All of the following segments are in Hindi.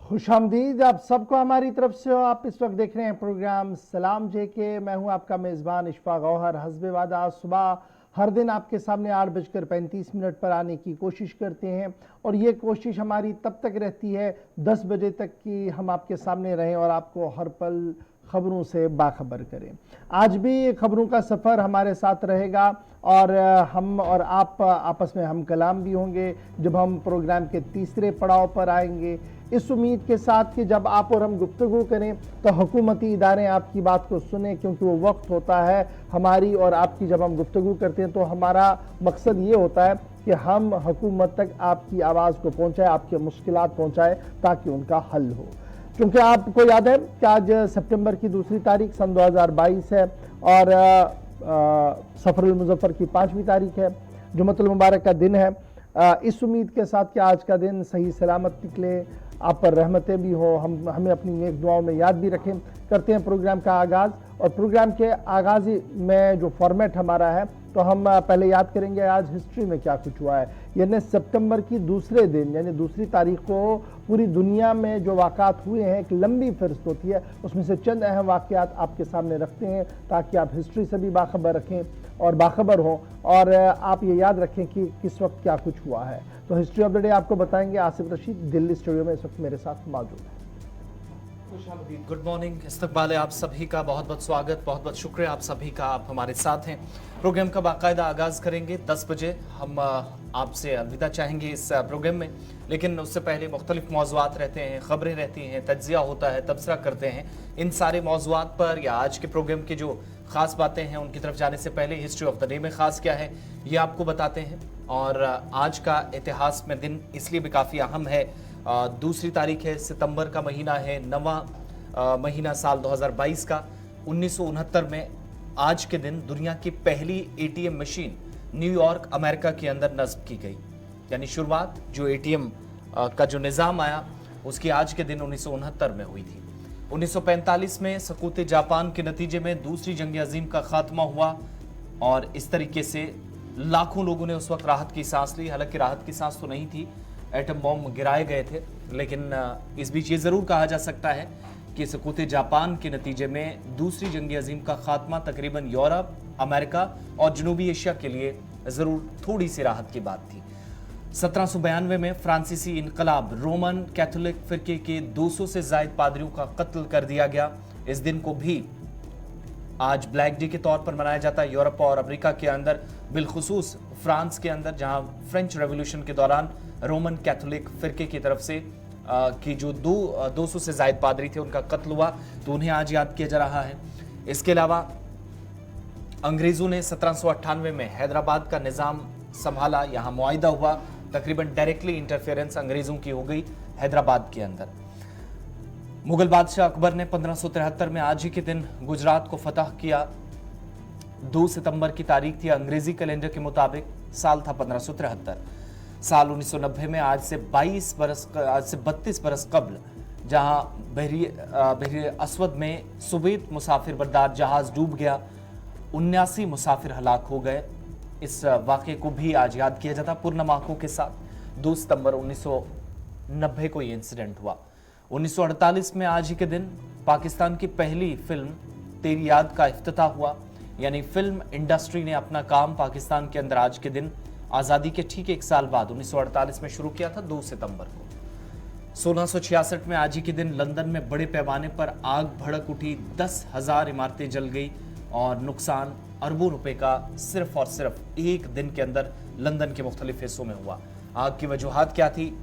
खुशामदीद आप सबको हमारी तरफ से। आप इस वक्त देख रहे हैं प्रोग्राम सलाम जेके। मैं हूं आपका मेज़बान इशफाक गौहर। हस्बे वादा सुबह हर दिन आपके सामने 8:35 पर आने की कोशिश करते हैं और ये कोशिश हमारी तब तक रहती है 10 बजे तक कि हम आपके सामने रहें और आपको हर पल ख़बरों से बाखबर करें। आज भी खबरों का सफ़र हमारे साथ रहेगा और हम और आप आपस में हम कलाम भी होंगे जब हम प्रोग्राम के तीसरे पड़ाव पर आएंगे, इस उम्मीद के साथ कि जब आप और हम गुफ्तगू करें तो हुकूमती इदारे आपकी बात को सुने, क्योंकि वो वक्त होता है हमारी और आपकी जब हम गुफ्तगू करते हैं तो हमारा मकसद ये होता है कि हम हुकूमत तक आपकी आवाज़ को पहुँचाए, आपके मुश्किलात पहुँचाए ताकि उनका हल हो। क्योंकि आपको याद है कि आज सितंबर की 2 तारीख सन 2022 है और सफ़रुल मुज़फ़्फ़र की 5वीं तारीख है, जुम्मतुल मुबारक का दिन है। इस उम्मीद के साथ कि आज का दिन सही सलामत निकले, आप पर रहमतें भी हो, हम हमें अपनी नेक दुआओं में याद भी रखें। करते हैं प्रोग्राम का आगाज़। और प्रोग्राम के आगाज़ में जो फॉर्मेट हमारा है तो हम पहले याद करेंगे आज हिस्ट्री में क्या कुछ हुआ है। यानी सितंबर की दूसरे दिन यानी 2 तारीख को पूरी दुनिया में जो वाक़ात हुए हैं, एक लंबी फहरिस्त होती है, उसमें से चंद अहम वाक़यात आपके सामने रखते हैं ताकि आप हिस्ट्री से भी बाखबर रखें और बाखबर हों और आप ये याद रखें कि किस वक्त क्या कुछ हुआ है। तो हिस्ट्री ऑफ द डे आपको बताएंगे आसिफ रशीद, दिल्ली स्टूडियो में इस वक्त मेरे साथ मौजूद है। गुड मॉर्निंग, इस्तकबाल है आप सभी का, बहुत बहुत स्वागत, बहुत बहुत शुक्रिया आप सभी का, आप हमारे साथ हैं। प्रोग्राम का बाकायदा आगाज़ करेंगे 10 बजे। हम आपसे अलविदा चाहेंगे इस प्रोग्राम में, लेकिन उससे पहले मुख्तलिफ मौज़ूआत रहते हैं, ख़बरें रहती हैं, तज्ज़िया होता है, तबसरा करते हैं। इन सारे मौज़ूआत पर या आज के प्रोग्राम की जो ख़ास बातें हैं उनकी तरफ जाने से पहले हिस्ट्री ऑफ द डे में ख़ास क्या है ये आपको बताते हैं। और आज का इतिहास में दिन इसलिए भी काफ़ी अहम है। 2 तारीख है, सितंबर का महीना है, 9वां महीना साल 2022 का। 1969 में आज के दिन दुनिया की पहली एटीएम मशीन न्यूयॉर्क अमेरिका के अंदर नस्ब की गई। यानी शुरुआत जो एटीएम का जो निज़ाम आया उसकी आज के दिन 1969 में हुई थी। 1945 में सकूत जापान के नतीजे में दूसरी जंग अजीम का खात्मा हुआ और इस तरीके से लाखों लोगों ने उस वक्त राहत की सांस ली। हालांकि राहत की सांस तो नहीं थी, एटम बॉम्ब गिराए गए थे, लेकिन इस बीच ये ज़रूर कहा जा सकता है कि सकूत जापान के नतीजे में दूसरी जंग अजीम का खात्मा तकरीबन यूरोप, अमेरिका और जनूबी एशिया के लिए ज़रूर थोड़ी सी राहत की बात थी। 1792 में फ्रांसीसी इनकलाब, रोमन कैथोलिक फ़िरके के 200 से ज़ायद पादरियों का कत्ल कर दिया गया। इस दिन को भी आज ब्लैक डे के तौर पर मनाया जाता है यूरोप और अमेरिका के अंदर, बिलखुसूस फ्रांस के अंदर, जहां फ्रेंच रेवोल्यूशन के दौरान रोमन कैथोलिक फ़िरके की तरफ से कि जो 200 से ज़ायद पादरी थे उनका कत्ल हुआ, तो उन्हें आज याद किया जा रहा है। इसके अलावा अंग्रेज़ों ने 1798 में हैदराबाद का निज़ाम संभाला, यहाँ मुआहिदा हुआ, तकरीबन डायरेक्टली इंटरफेरेंस अंग्रेज़ों की हो गई हैदराबाद के अंदर। मुगल बादशाह अकबर ने 1573 में आज ही के दिन गुजरात को फतह किया। 2 सितंबर की तारीख थी, अंग्रेजी कैलेंडर के मुताबिक साल था 1573। साल 1990 में आज से 32 बरस कबल जहां बहरी अस्वद में सुवेद मुसाफिर बरदार जहाज डूब गया, 79 मुसाफिर हलाक हो गए। इस वाक़े को भी आज याद किया जाता पूर्णिमा आंखों के साथ। 2 सितंबर 1990 को ये इंसिडेंट हुआ। 1948 में आज ही के दिन पाकिस्तान की पहली फिल्म तेरी याद का इफ्तिताह हुआ। यानी फिल्म इंडस्ट्री ने अपना काम पाकिस्तान के अंदर आज के दिन आज़ादी के ठीक 1 साल बाद 1948 में शुरू किया था, 2 सितंबर को। 1666 में आज ही के दिन लंदन में बड़े पैमाने पर आग भड़क उठी, 10,000 इमारतें जल गई और नुकसान अरबों रुपए का सिर्फ और सिर्फ एक दिन के अंदर लंदन के मुख्तलिफ हिस्सों में हुआ। आग की वजूहात क्या थी,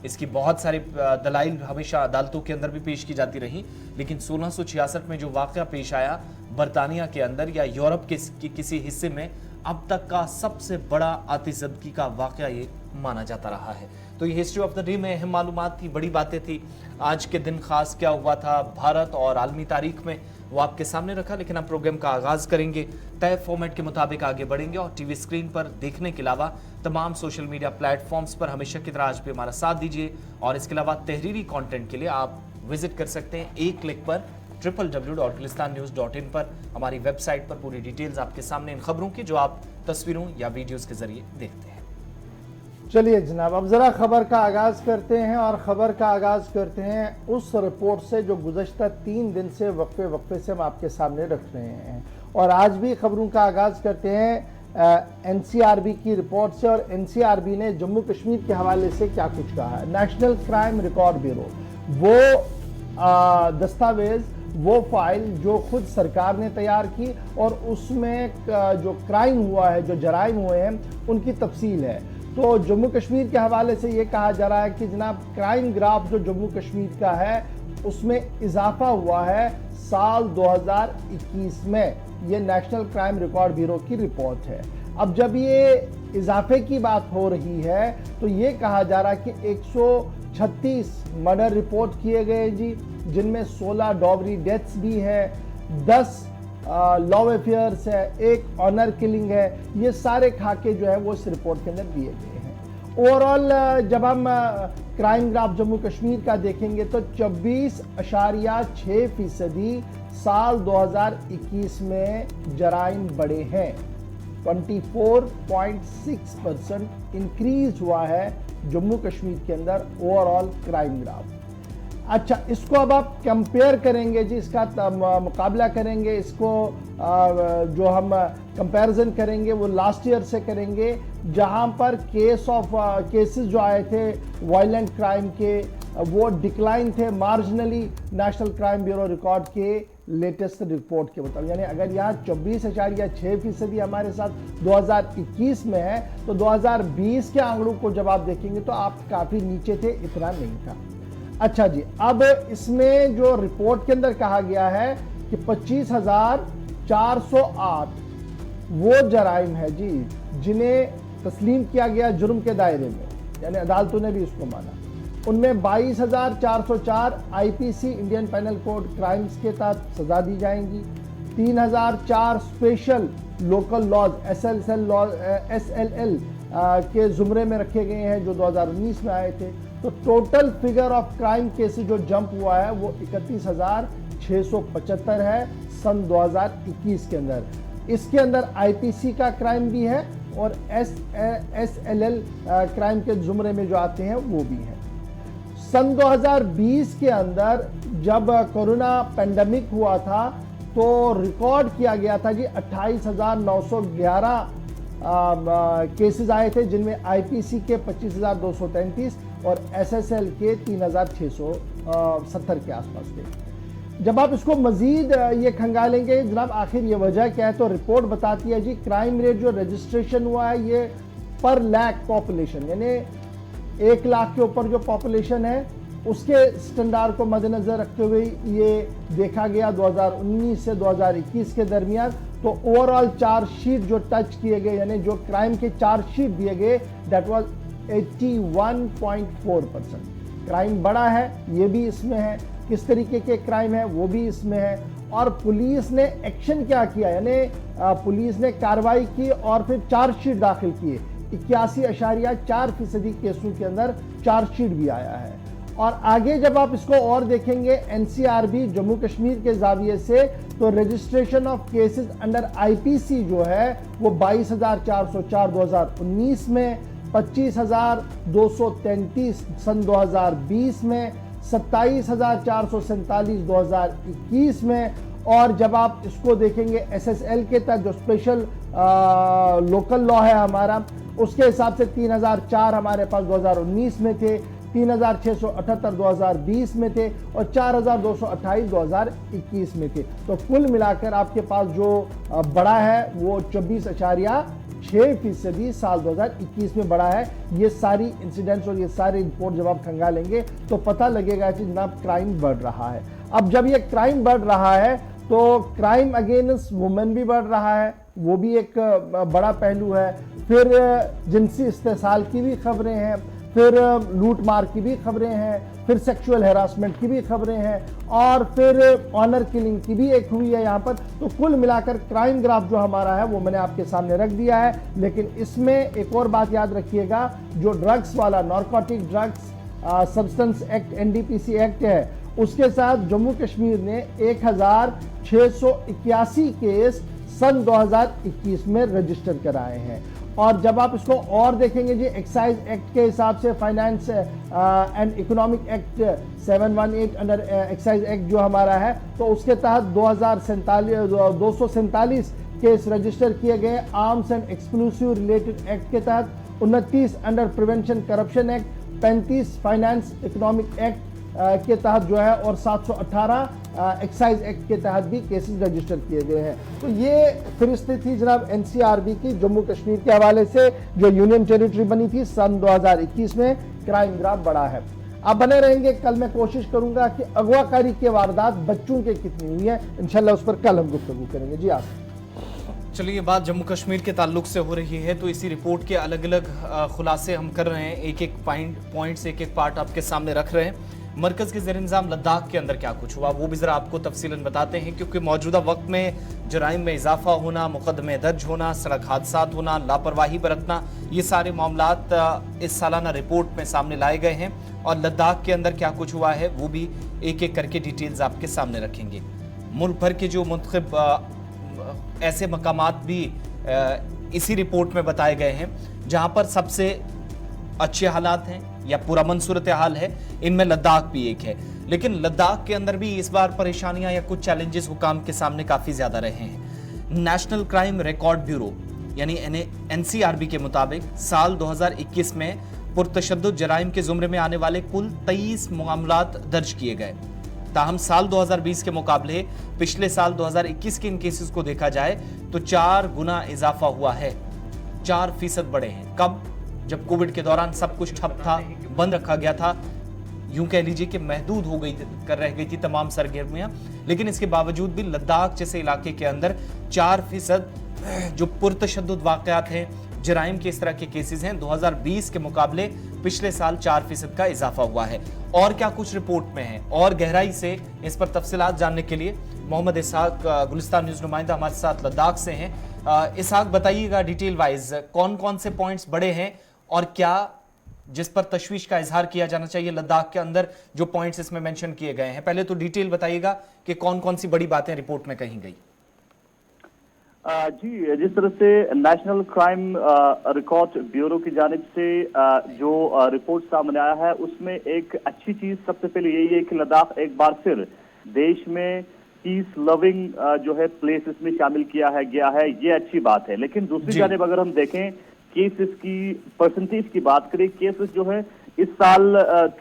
इसकी बहुत सारी दलाइल हमेशा अदालतों के अंदर भी पेश की जाती रही, लेकिन 1666 में जो वाक़या पेश आया बरतानिया के अंदर या यूरोप के किसी हिस्से में, अब तक का सबसे बड़ा आतिशबाज़ी का वाक़या ये माना जाता रहा है। तो ये हिस्ट्री ऑफ द डे में अहम मालूमात थी, बड़ी बातें थी। आज के दिन खास क्या हुआ था भारत और आलमी तारीख में, वो आपके सामने रखा। लेकिन हम प्रोग्राम का आगाज़ करेंगे, तय फॉर्मेट के मुताबिक आगे बढ़ेंगे और टीवी स्क्रीन पर देखने के अलावा तमाम सोशल मीडिया प्लेटफॉर्म्स पर हमेशा की तरह आज भी हमारा साथ दीजिए। और इसके अलावा तहरीरी कंटेंट के लिए आप विजिट कर सकते हैं एक क्लिक पर www.gulistannews.in पर, हमारी वेबसाइट पर पूरी डिटेल्स आपके सामने इन खबरों की जो आप तस्वीरों या वीडियोस के जरिए देखते हैं। चलिए जनाब, अब ज़रा ख़बर का आगाज़ करते हैं और ख़बर का आगाज़ करते हैं उस रिपोर्ट से जो गुज़श्ता 3 दिन से वक्फे से हम आपके सामने रख रहे हैं। और आज भी ख़बरों का आगाज़ करते हैं NCRB की रिपोर्ट से। और NCRB ने जम्मू कश्मीर के हवाले से क्या कुछ कहा है। नेशनल क्राइम रिकॉर्ड ब्यूरो, वो दस्तावेज़, वो फाइल जो खुद सरकार ने तैयार की और उसमें जो क्राइम हुआ है, जो जराइम हुए हैं, उनकी तफसील है। तो जम्मू कश्मीर के हवाले से ये कहा जा रहा है कि जनाब क्राइम ग्राफ जो जम्मू कश्मीर का है उसमें इजाफा हुआ है साल 2021 में। ये नेशनल क्राइम रिकॉर्ड ब्यूरो की रिपोर्ट है। अब जब ये इजाफे की बात हो रही है तो ये कहा जा रहा है कि 136 मर्डर रिपोर्ट किए गए जी, जिनमें 16 डॉबरी डेथ्स भी है, 10 लॉ अफेयर्स है, 1 ऑनर किलिंग है। ये सारे खाके जो है वो इस रिपोर्ट के अंदर दिए गए हैं। ओवरऑल जब हम क्राइम ग्राफ जम्मू कश्मीर का देखेंगे तो 24.6% साल 2021 में जराइम बढ़े हैं। 24.6% इंक्रीज हुआ है जम्मू कश्मीर के अंदर ओवरऑल क्राइम ग्राफ। अच्छा, इसको अब आप कंपेयर करेंगे जी, इसका मुकाबला करेंगे, इसको जो हम कंपैरिजन करेंगे वो लास्ट ईयर से करेंगे, जहां पर केसेस जो आए थे वायलेंट क्राइम के वो डिक्लाइन थे marginally national crime bureau record के लेटेस्ट रिपोर्ट के मुताबिक। यानी अगर यहाँ 24.6% हमारे साथ 2021 में है तो 2020 के आंकड़ों को जब आप देखेंगे तो आप काफ़ी नीचे थे, इतना नहीं था। अच्छा जी, अब इसमें जो रिपोर्ट के अंदर कहा गया है कि 25,408 वो जराइम है जी जिन्हें तस्लीम किया गया जुर्म के दायरे में, यानी अदालतों ने भी इसको माना। उनमें 22,404 IPC Indian panel code crimes के तहत सजा दी जाएंगी। 3,004 स्पेशल लोकल लॉज SLL के जुमरे में रखे गए हैं जो 2019 में आए थे। तो total figure of crime cases जो जंप हुआ है वो 31,675 है सन 2021 के अंदर। इसके अंदर IPC का क्राइम भी है और SLL क्राइम के जुमरे में जो आते हैं वो भी है। सन 2020 के अंदर जब कोरोना पेंडेमिक हुआ था तो रिकॉर्ड किया गया था जी 28,911 केसेस आए थे, जिनमें IPC के 25,233 और SSL के 3,670 के आसपास थे। जब आप इसको मजीद ये खंगालेंगे जनाब आखिर ये वजह क्या है, तो रिपोर्ट बताती है जी क्राइम रेट जो रजिस्ट्रेशन हुआ है ये पर लाख पॉपुलेशन, यानी 1 लाख के ऊपर जो पॉपुलेशन है उसके स्टैंडर्ड को मद्देनजर रखते हुए ये देखा गया 2019 से 2021 के दरमियान। तो ओवरऑल चार्जशीट जो टच किए गए, यानी जो क्राइम के चार्जशीट दिए गए, दैट वाज 81.4%। क्राइम बढ़ा है, ये भी इसमें है, किस तरीके के क्राइम है वो भी इसमें है। और पुलिस ने एक्शन क्या किया, यानी पुलिस ने कार्रवाई की और फिर चार्जशीट दाखिल किए। 81.4% केसों के अंदर चार्जशीट भी आया है। और आगे जब आप इसको और देखेंगे NCRB जम्मू कश्मीर के जाविये से, तो registration of cases under IPC जो है वो 22,404 2019 में, 25,233 सन 2020 में, 27,447 2021 में। और जब आप इसको देखेंगे SSL के तहत जो स्पेशल लोकल लॉ है हमारा, उसके हिसाब से 3,004 हमारे पास 2019 में थे, 3,678 2020 में थे और 4,228 2021 में थे। तो कुल मिलाकर आपके पास जो बढ़ा है वो 24.6% साल 2021 में बढ़ा है। ये सारी इंसिडेंट्स और ये सारी रिपोर्ट जब आप खंगालेंगे तो पता लगेगा कि जनाब क्राइम बढ़ रहा है। अब जब ये क्राइम बढ़ रहा है तो क्राइम अगेंस्ट वुमेन भी बढ़ रहा है, वो भी एक बड़ा पहलू है। फिर जिनसी इस्तेसाल की भी खबरें हैं, फिर लूट मार की भी खबरें हैं, फिर सेक्सुअल हैरासमेंट की भी खबरें हैं और फिर ऑनर किलिंग की भी एक हुई है यहाँ पर। तो कुल मिलाकर क्राइम ग्राफ जो हमारा है वो मैंने आपके सामने रख दिया है। लेकिन इसमें एक और बात याद रखिएगा, जो ड्रग्स वाला narcotic drugs substance act NDPC act है, उसके साथ जम्मू कश्मीर ने 1,681 केस सन 2021 में रजिस्टर कराए हैं। और जब आप इसको और देखेंगे जी एक्साइज एक्ट के हिसाब से, finance and economic act 718 under excise act जो हमारा है, तो उसके तहत 247 केस रजिस्टर किए गए। Arms and exclusive related act के तहत 29 under prevention corruption act, 35 finance economic act के तहत जो है, और 718 एक्साइज एक्ट के तहत भी केसेस रजिस्टर किए गए हैं। तो ये फहरिस्त थी जनाब एनसीआरबी की जम्मू कश्मीर के हवाले से, जो यूनियन टेरिटरी बनी थी सन 2021 में। क्राइम ग्राफ बढ़ा है। आप बने रहेंगे, कल मैं कोशिश करूंगा कि अगवाकारी के वारदात बच्चों के कितनी हुई है, इंशाल्लाह उस पर कल हम गुफ्तगू करेंगे। जी आप चलिए, बात जम्मू कश्मीर के ताल्लुक से हो रही है, तो इसी रिपोर्ट के अलग अलग खुलासे हम कर रहे हैं, एक एक पॉइंट्स एक एक पार्ट आपके सामने रख रहे हैं। मरकज के ज़ेर इंतज़ाम लद्दाख के अंदर क्या कुछ हुआ वो भी ज़रा आपको तफसीलन बताते हैं, क्योंकि मौजूदा वक्त में जराइम में इजाफा होना, मुकदमे दर्ज होना, सड़क हादसात होना, लापरवाही बरतना, ये सारे मामलात इस सालाना रिपोर्ट में सामने लाए गए हैं। और लद्दाख के अंदर क्या कुछ हुआ है वो भी एक एक करके डिटेल्स आपके सामने रखेंगे। मुल्क भर के जो मुंतखब ऐसे मकामात भी इसी रिपोर्ट में बताए गए हैं जहां पर सबसे अच्छे हालात हैं या पुरअमन सूरत हाल है, इनमें लद्दाख भी एक है। लेकिन लद्दाख के अंदर भी इस बार परेशानियां या कुछ चैलेंजेस हुकाम के सामने काफ़ी ज़्यादा रहे हैं। नेशनल क्राइम रिकॉर्ड ब्यूरो यानी एनसीआरबी के मुताबिक साल 2021 में पुरतशद्दुद जराइम के ज़ुमरे में आने वाले कुल 23 मामलात दर्ज किए गए। ताहम साल 2020 के मुकाबले पिछले साल 2021 के इन केसेस को देखा जाए तो 4 गुना इजाफा हुआ है, 4% बढ़े हैं। कब? जब कोविड के दौरान सब कुछ ठप था, बंद रखा गया था, यूं कह लीजिए कि महदूद हो गई कर रह गई थी तमाम सरगर्मियां। लेकिन इसके बावजूद भी लद्दाख जैसे इलाके के अंदर 4% जो पुरतशद्दुद वाकयात हैं, जराइम के इस तरह के केसेस हैं, 2020 के मुकाबले पिछले साल 4% का इजाफा हुआ है। और क्या कुछ रिपोर्ट में है और गहराई से इस पर तफसीलात जानने के लिए मोहम्मद इसहाक गुलिस्तान न्यूज नुमाइंदा हमारे साथ लद्दाख से हैं। इसहाक, बताइएगा डिटेल वाइज कौन कौन से पॉइंट्स बड़े हैं और क्या जिस पर तशवीश का इजहार किया जाना चाहिए लद्दाख के अंदर, जो पॉइंट्स इसमें मेंशन किए गए हैं। पहले तो डिटेल बताइएगा कि कौन कौन सी बड़ी बातें रिपोर्ट में कही गई। जी, जिस तरह से नेशनल क्राइम रिकॉर्ड ब्यूरो की जानिब से जो रिपोर्ट सामने आया है, उसमें एक अच्छी चीज सबसे पहले यही है कि लद्दाख एक बार फिर देश में पीस लविंग जो है प्लेसेस में शामिल किया है गया है, ये अच्छी बात है। लेकिन दूसरी जानिब अगर हम देखें केसेस की परसेंटेज की बात करें, केसेस जो है इस साल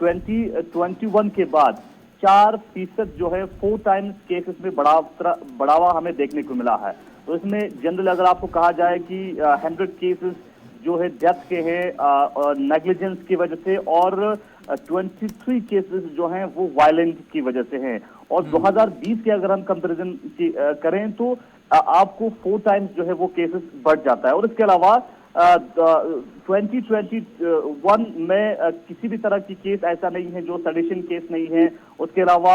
2021 के बाद 4% जो है 4 टाइम्स केसेस में बढ़ावा हमें देखने को मिला है। तो इसमें जनरल अगर आपको कहा जाए कि 100 केसेस जो है डेथ के हैं नेग्लिजेंस की वजह से, और 23 केसेस जो हैं वो वायलेंट की वजह से हैं। और 2020 के अगर हम कंपैरिजन करें तो आपको 4 टाइम्स जो है वो केसेस बढ़ जाता है। और इसके अलावा 2021 में किसी भी तरह की केस ऐसा नहीं है जो सेडिशन केस नहीं है, उसके अलावा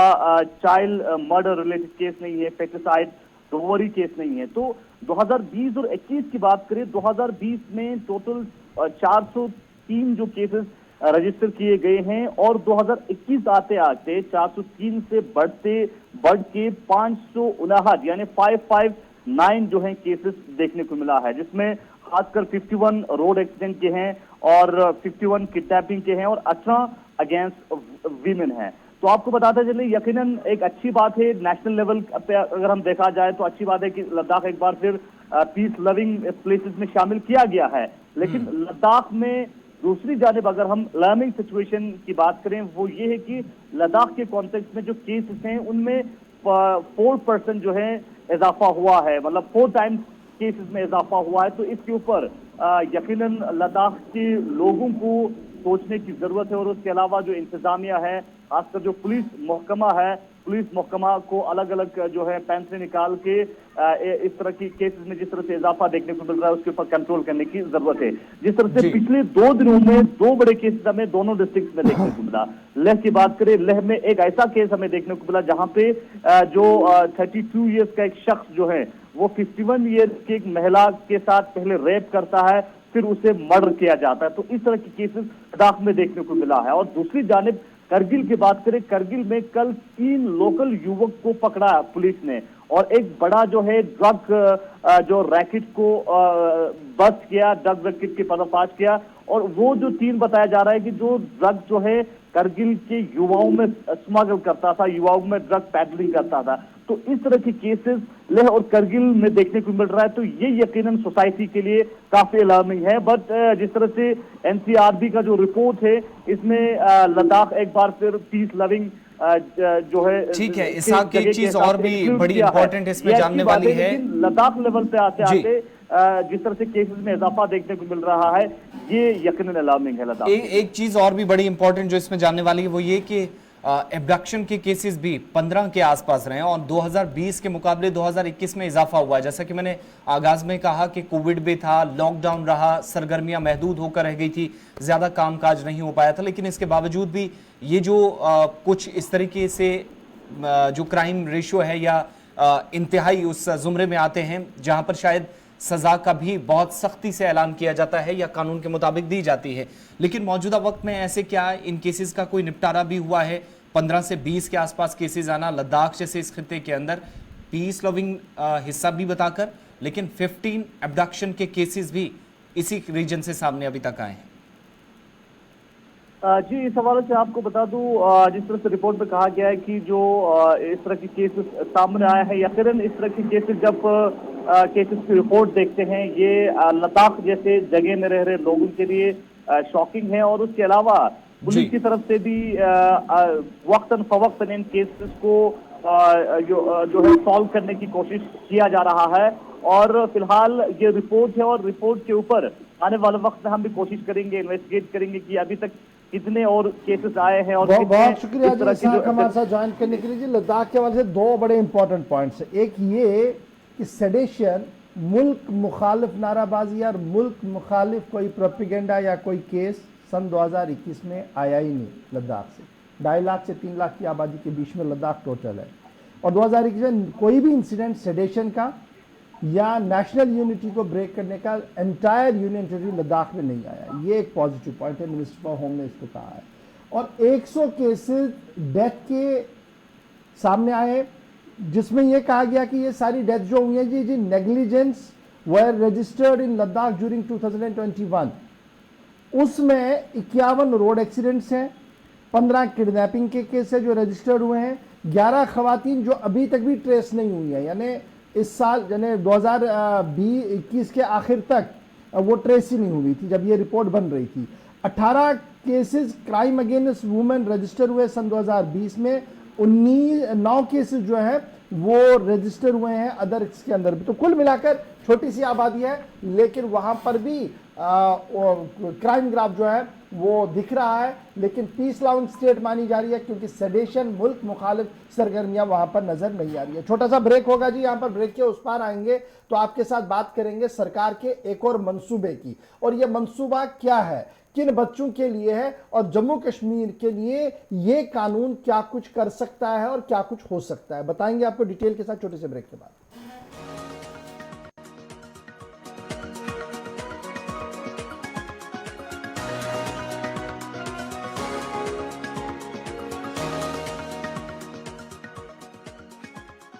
चाइल्ड मर्डर रिलेटेड केस नहीं है, फेटिसाइड डोवरी केस नहीं है। तो 2020 और 21 की बात करें, 2020 में टोटल 403 जो केसेस रजिस्टर किए गए हैं, और 2021 आते आते 403 से बढ़ के 559 यानी 559 जो है केसेस देखने को मिला है, जिसमें खासकर 51 रोड एक्सीडेंट के हैं और 51 किडनैपिंग के हैं और 18 अगेंस्ट वीमेन हैं। तो आपको बताते चले यकीनन एक अच्छी बात है, नेशनल लेवल पे अगर हम देखा जाए तो अच्छी बात है कि लद्दाख एक बार फिर पीस लविंग प्लेसेस में शामिल किया गया है। लेकिन लद्दाख में दूसरी जानिब अगर हम लर्निंग सिचुएशन की बात करें, वो ये है कि लद्दाख के कॉन्टेक्स्ट में जो केसेस हैं उनमें 4% जो है इजाफा हुआ है, मतलब 4 टाइम्स केसेस में इजाफा हुआ है। तो इसके ऊपर यकीनन लद्दाख के लोगों को सोचने की जरूरत है। और उसके अलावा जो इंतजामिया है, खासकर जो पुलिस महकमा है, पुलिस महकमा को अलग अलग जो है पेंसिल निकाल के इस तरह की केसेस में जिस तरह से इजाफा देखने को मिल रहा है उसके ऊपर कंट्रोल करने की जरूरत है। जिस तरह से पिछले 2 दिनों में 2 बड़े केसेस हमें दोनों डिस्ट्रिक्ट में देखने को मिला। लेह की बात करें, लेह में एक ऐसा केस हमें देखने को मिला जहां पे जो 32 ईयर्स का एक शख्स जो है वो 51 ईयर्स की एक महिला के साथ पहले रेप करता है, फिर उसे मर्डर किया जाता है। तो इस तरह की केसेस लद्दाख में देखने को मिला है। और दूसरी जानिब करगिल की बात करें, करगिल में कल 3 लोकल युवक को पकड़ा पुलिस ने, और एक बड़ा जो है ड्रग जो रैकेट को बस्ट किया, ड्रग रैकेट के पर्दाफाश किया। और वो जो टीम बताया जा रहा है कि जो ड्रग जो है करगिल के युवाओं में स्मगल करता था, युवाओं में ड्रग पैडलिंग करता था। तो इस तरह के केसेस लेह और करगिल में देखने को मिल रहा है। तो ये यकीनन सोसाइटी के लिए काफी अलार्मिंग है। बट जिस तरह से एनसीआरबी का जो रिपोर्ट है, इसमें लद्दाख एक बार फिर पीस लविंग जो है, ठीक है, इसहाक एक चीज और भी बड़ी इंपॉर्टेंट इसमें जानने वाली है, लद्दाख लेवल पे आते आते जिस तरह से केसेस में इजाफा देखने को मिल रहा है, ये यकीनन अलार्मिंग है लद्दाख। एक चीज और भी बड़ी इंपॉर्टेंट जो इसमें जानने वाली है वो ये कि एब्डक्शन के केसेस भी 15 के आसपास रहे हैं और 2020 के मुकाबले 2021 में इजाफा हुआ है। जैसा कि मैंने आगाज में कहा कि कोविड भी था, लॉकडाउन रहा, सरगर्मियां महदूद होकर रह गई थी, ज्यादा कामकाज नहीं हो पाया था, लेकिन इसके बावजूद भी ये जो कुछ इस तरीके से जो क्राइम रेशियो है या इंतहाई उस जुमरे में आते हैं जहां पर शायद सजा का भी बहुत सख्ती से ऐलान किया जाता है या कानून के मुताबिक दी जाती है, लेकिन मौजूदा वक्त में ऐसे क्या इन केसेस का कोई निपटारा भी हुआ है? 15 से 20 के आसपास केसेस आना लद्दाख जैसे इस खित्ते के अंदर पीस लविंग हिस्सा भी बताकर, लेकिन 15 एब्डक्शन के केसेस भी इसी रीजन से सामने अभी तक आए हैं। जी, इस हवाले से आपको बता दूं, जिस तरह से रिपोर्ट में कहा गया है कि जो इस तरह के केसेस सामने आए हैं, यकीनन इस तरह के केसेस जब केसेस की रिपोर्ट देखते हैं, ये लद्दाख जैसे जगह में रह रहे लोगों के लिए शॉकिंग है। और उसके अलावा पुलिस की तरफ से भी वक्तन फवक्तन इन केसेस को जो है सॉल्व करने की कोशिश किया जा रहा है। और फिलहाल ये रिपोर्ट है और रिपोर्ट के ऊपर आने वाले वक्त में हम भी कोशिश करेंगे, इन्वेस्टिगेट करेंगे कि अभी तक कितने और केसेस आए हैं। और बहुत शुक्रिया जी इसहाक हमारे साथ ज्वाइन करने के लिए। जी, लद्दाख के हवाले से दो बड़े इंपॉर्टेंट पॉइंट्स है। एक ये कि सेडेशन, मुल्क मुखालिफ नाराबाजी और मुल्क मुखालिफ कोई प्रोपिगेंडा या कोई केस सन 2021 में आया ही नहीं लद्दाख से। 2.5 लाख से 3 लाख की आबादी के बीच में लद्दाख टोटल है, और 2021 में कोई भी इंसिडेंट सेडेशन का या नेशनल यूनिटी को ब्रेक करने का एंटायर यूनियन टेरिटरी लद्दाख में नहीं आया। ये एक पॉजिटिव पॉइंट है, मिनिस्टर ऑफ होम ने इसको कहा है। और 100 केसेस डेथ के सामने आए, जिसमें यह कहा गया कि ये सारी डेथ जो हुई है जी negligence were registered in Ladakh during 2021। उसमें 51 रोड एक्सीडेंट्स हैं, 15 किडनैपिंग के केस है जो रजिस्टर्ड हुए हैं, 11 खवातीन जो अभी तक भी ट्रेस नहीं हुई है, यानी इस साल यानी 2021 के आखिर तक वो ट्रेस ही नहीं हुई थी जब ये रिपोर्ट बन रही थी। 18 cases crime against women register हुए सन 2020 में, 9 केसेस जो है वो रजिस्टर हुए हैं अदर्स के अंदर भी। तो कुल मिलाकर छोटी सी आबादी है, लेकिन वहां पर भी क्राइम ग्राफ जो है वो दिख रहा है, लेकिन पीस लविंग स्टेट मानी जा रही है क्योंकि सेडेशन मुल्क मुखालिफ सरगर्मियां वहां पर नजर नहीं आ रही है। छोटा सा ब्रेक होगा जी, यहां पर ब्रेक के उस पार आएंगे तो आपके साथ बात करेंगे सरकार के एक और मंसूबे की, और यह मंसूबा क्या है, किन बच्चों के लिए है, और जम्मू कश्मीर के लिए ये कानून क्या कुछ कर सकता है और क्या कुछ हो सकता है, बताएंगे आपको डिटेल के साथ छोटे से ब्रेक के बाद।